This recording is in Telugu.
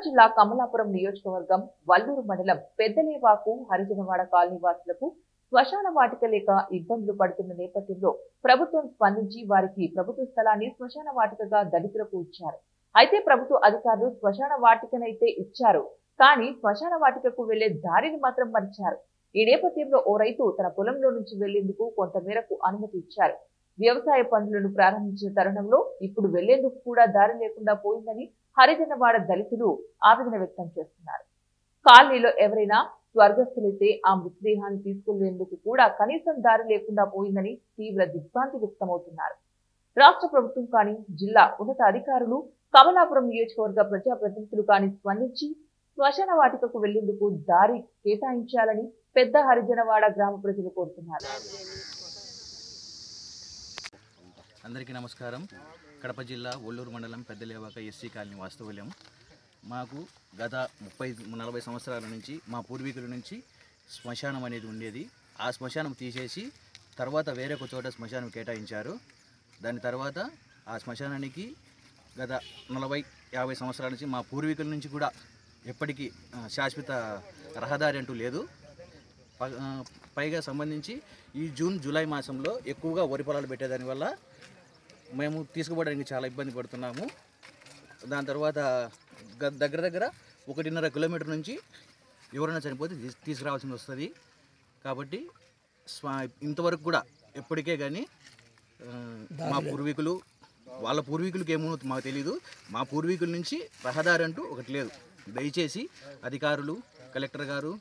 జిల్లా కమలాపురం నియోజకవర్గం వల్లూరు మండలం పెద్దలేవాకు హరిజనవాడ కాలనీ వాసులకు శ్మశాన వాటిక లేక ఇబ్బందులు పడుతున్న నేపథ్యంలో ప్రభుత్వం స్పందించి వారికి ప్రభుత్వ స్థలాన్ని శ్మశాన వాటికగా దళితులకు ఇచ్చారు. అయితే ప్రభుత్వ అధికారులు శ్మశాన వాటికనైతే ఇచ్చారు, కానీ శ్మశాన వాటికకు వెళ్లే దారిని మాత్రం మరిచారు. ఈ నేపథ్యంలో ఓ రైతు తన పొలంలో నుంచి వెళ్లేందుకు కొంతమేరకు అనుమతి ఇచ్చారు. వ్యవసాయ పనులను ప్రారంభించిన తరుణంలో ఇప్పుడు వెళ్లేందుకు కూడా దారి లేకుండా పోయిందని హరిజనవాడ దళితులు ఆవేదన వ్యక్తం చేస్తున్నారు. కాలనీలో ఎవరైనా స్వర్గస్థులైతే ఆ మృతదేహాన్ని తీసుకెళ్లేందుకు కూడా కనీసం దారి లేకుండా పోయిందని తీవ్ర దిగ్భ్రాంతి వ్యక్తమవుతున్నారు. రాష్ట్ర ప్రభుత్వం కానీ, జిల్లా ఉన్నత అధికారులు, కమలాపురం నియోజకవర్గ ప్రజాప్రతినిధులు కానీ స్పందించి శ్మశాన వాటికకు వెళ్లేందుకు దారి కేటాయించాలని పెద్ద హరిజనవాడ గ్రామ ప్రజలు కోరుతున్నారు. అందరికీ నమస్కారం. కడప జిల్లా ఒల్లూరు మండలం పెద్దలేవాక ఎస్సీ కాలనీ వాస్తవ్యం. మాకు గత 30-40 సంవత్సరాల నుంచి మా పూర్వీకుల నుంచి శ్మశానం అనేది ఉండేది. ఆ శ్మశానం తీసేసి తర్వాత వేరే ఒక చోట శ్మశానం కేటాయించారు. దాని తర్వాత ఆ శ్మశానానికి గత 40-50 సంవత్సరాల నుంచి మా పూర్వీకుల నుంచి కూడా ఎప్పటికీ శాశ్వత రహదారి అంటూ లేదు. పైగా సంబంధించి ఈ జూలై మాసంలో ఎక్కువగా వరి పొలాలు పెట్టేదానివల్ల మేము తీసుకుపోవడానికి చాలా ఇబ్బంది పడుతున్నాము. దాని తర్వాత దగ్గర 1.5 కిలోమీటర్ నుంచి ఎవరైనా చనిపోతే తీసుకురావాల్సి వస్తుంది. కాబట్టి ఇంతవరకు కూడా ఎప్పటికే కానీ మా పూర్వీకులు వాళ్ళ పూర్వీకులకి ఏమో మాకు తెలీదు, మా పూర్వీకుల నుంచి రహదారి అంటూ ఒకటి లేదు. దయచేసి అధికారులు, కలెక్టర్ గారు